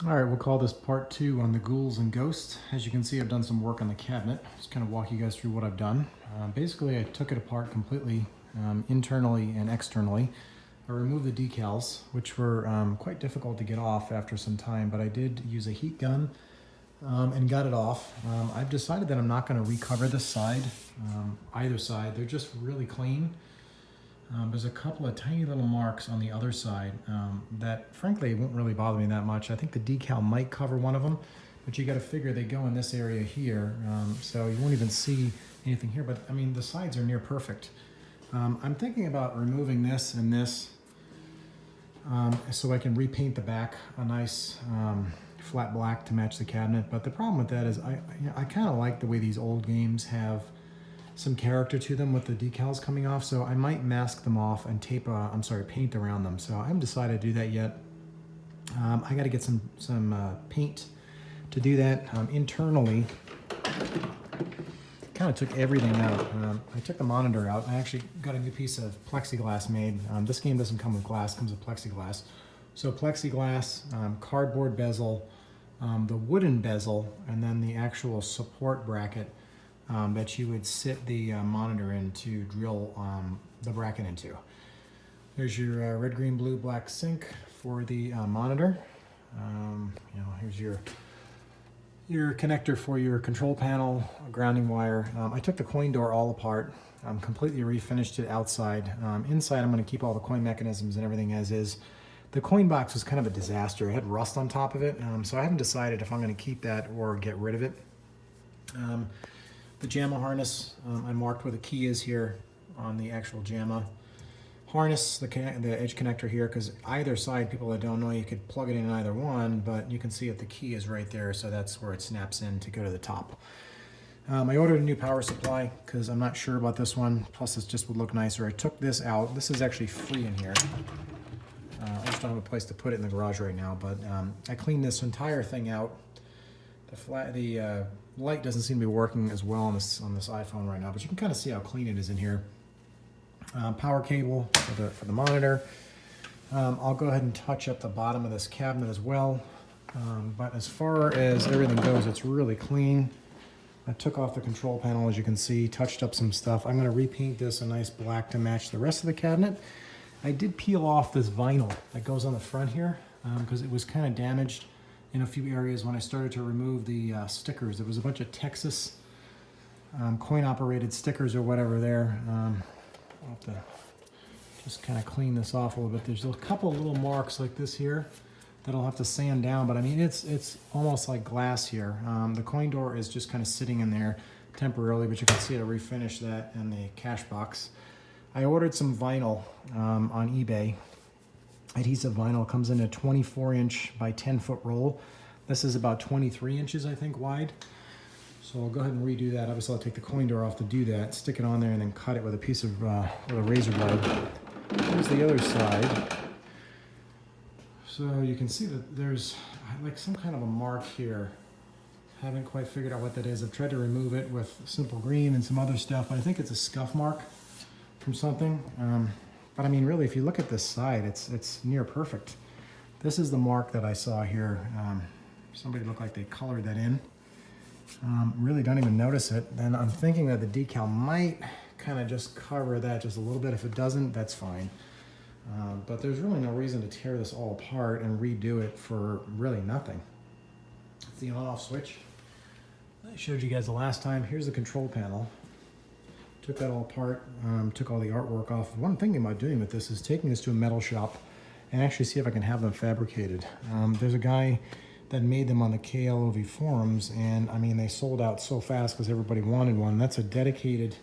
All right, we'll call this part 2 on the Ghouls and Ghosts. As you can see, I've done some work on the cabinet. Just kind of walk you guys through what I've done. Basically, I took it apart completely, internally and externally. I removed the decals, which were quite difficult to get off after some time, but I did use a heat gun and got it off. I've decided that I'm not going to recover this side, either side. They're just really clean. There's a couple of tiny little marks on the other side that frankly won't really bother me that much. I think the decal might cover one of them, but you got to figure they go in this area here, so you won't even see anything here, but I mean the sides are near perfect. I'm thinking about removing this and this so I can repaint the back a nice flat black to match the cabinet, but the problem with that is I kind of like the way these old games have some character to them with the decals coming off, so I might mask them off and paint around them. So I haven't decided to do that yet. I got to get some paint to do that. Internally, kind of took everything out. I took the monitor out. I actually got a new piece of plexiglass made. This game doesn't come with glass, it comes with plexiglass. So plexiglass, cardboard bezel, the wooden bezel, and then the actual support bracket that you would sit the monitor in to drill the bracket into. There's your red, green, blue, black sync for the monitor. Here's your connector for your control panel, grounding wire. I took the coin door all apart, completely refinished it outside. Inside, I'm going to keep all the coin mechanisms and everything as is. The coin box was kind of a disaster. It had rust on top of it, so I haven't decided if I'm going to keep that or get rid of it. The JAMA harness, I marked where the key is here on the actual JAMA harness, the edge connector here, because either side, people that don't know, you could plug it in either one, but you can see that the key is right there, so that's where it snaps in to go to the top. I ordered a new power supply because I'm not sure about this one, plus it just would look nicer. I took this out. This is actually free in here. I just don't have a place to put it in the garage right now, but I cleaned this entire thing out. The light doesn't seem to be working as well on this iPhone right now, but you can kind of see how clean it is in here. Power cable for the monitor. I'll go ahead and touch up the bottom of this cabinet as well. But as far as everything goes, it's really clean. I took off the control panel, as you can see, touched up some stuff. I'm going to repaint this a nice black to match the rest of the cabinet. I did peel off this vinyl that goes on the front here because it was kind of damaged in a few areas when I started to remove the stickers. There was a bunch of Texas coin-operated stickers or whatever there. I'll have to just kind of clean this off a little bit. There's a couple of little marks like this here that I'll have to sand down, but I mean, it's almost like glass here. The coin door is just kind of sitting in there temporarily, but you can see I refinished that in the cash box. I ordered some vinyl on eBay. Adhesive vinyl comes in a 24-inch by 10-foot roll. This is about 23 inches, I think, wide. So I'll go ahead and redo that. Obviously, I'll take the coin door off to do that, stick it on there, and then cut it with a piece of with a razor blade. Here's the other side. So you can see that there's like some kind of a mark here. Haven't quite figured out what that is. I've tried to remove it with simple green and some other stuff, but I think it's a scuff mark from something. But I mean, really, if you look at this side, it's near perfect. This is the mark that I saw here. Somebody looked like they colored that in. Really don't even notice it. And I'm thinking that the decal might kind of just cover that just a little bit. If it doesn't, that's fine. But there's really no reason to tear this all apart and redo it for really nothing. It's the on-off switch I showed you guys the last time. Here's the control panel. Took that all apart, took all the artwork off. One thing about doing with this is taking this to a metal shop and actually see if I can have them fabricated. There's a guy that made them on the KLOV forums, and I mean, they sold out so fast because everybody wanted one. That's a dedicated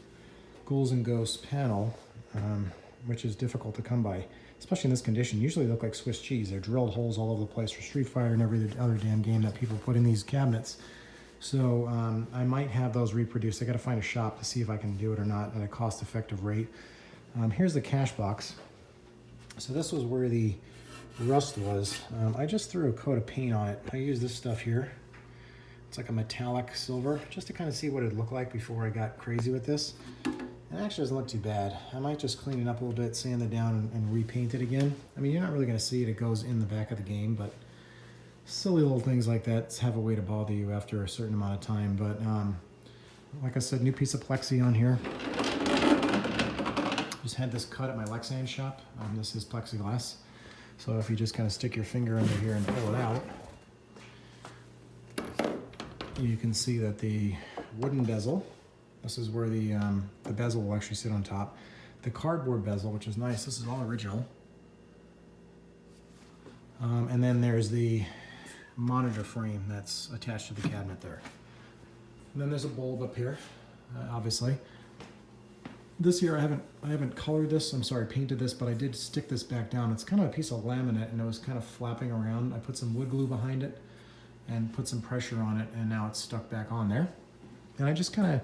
Ghouls and Ghosts panel, which is difficult to come by, especially in this condition. Usually they look like Swiss cheese. They're drilled holes all over the place for Street Fighter and every other damn game that people put in these cabinets. So I might have those reproduced. I got to find a shop to see if I can do it or not at a cost-effective rate. Here's the cash box. So this was where the rust was. I just threw a coat of paint on it. I used this stuff here. It's like a metallic silver, just to kind of see what it'd look like before I got crazy with this. It actually doesn't look too bad. I might just clean it up a little bit, sand it down, and repaint it again. I mean, you're not really going to see it. It goes in the back of the game, but silly little things like that have a way to bother you after a certain amount of time. But like I said, new piece of plexi on here. Just had this cut at my Lexan shop. This is plexiglass. So if you just kind of stick your finger under here and pull it out, you can see that the wooden bezel, this is where the bezel will actually sit on top. The cardboard bezel, which is nice, this is all original. And then there's the monitor frame that's attached to the cabinet there. And then there's a bulb up here, obviously. This year I haven't colored this, I'm sorry, painted this, but I did stick this back down. It's kind of a piece of laminate and it was kind of flapping around. I put some wood glue behind it and put some pressure on it, and now it's stuck back on there. And I just kind of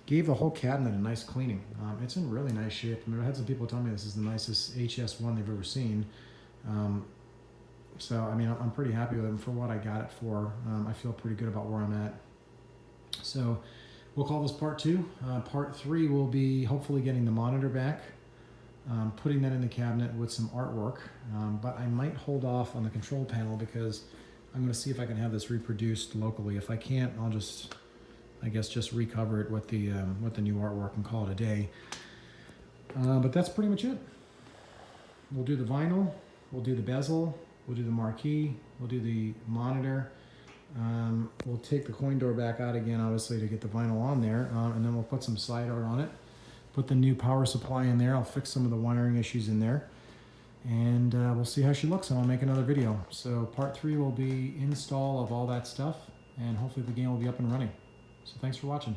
gave the whole cabinet a nice cleaning. It's in really nice shape. I mean, I had some people tell me this is the nicest HS1 they've ever seen. So, I mean, I'm pretty happy with it. For what I got it for, I feel pretty good about where I'm at. So, we'll call this part 2. Part 3 will be hopefully getting the monitor back, putting that in the cabinet with some artwork. But I might hold off on the control panel because I'm going to see if I can have this reproduced locally. If I can't, I'll just, I guess, just recover it with the new artwork and call it a day. But that's pretty much it. We'll do the vinyl, we'll do the bezel, we'll do the marquee, we'll do the monitor. We'll take the coin door back out again, obviously, to get the vinyl on there, and then we'll put some side art on it. Put the new power supply in there. I'll fix some of the wiring issues in there. And we'll see how she looks, and I'll make another video. So part 3 will be install of all that stuff, and hopefully the game will be up and running. So thanks for watching.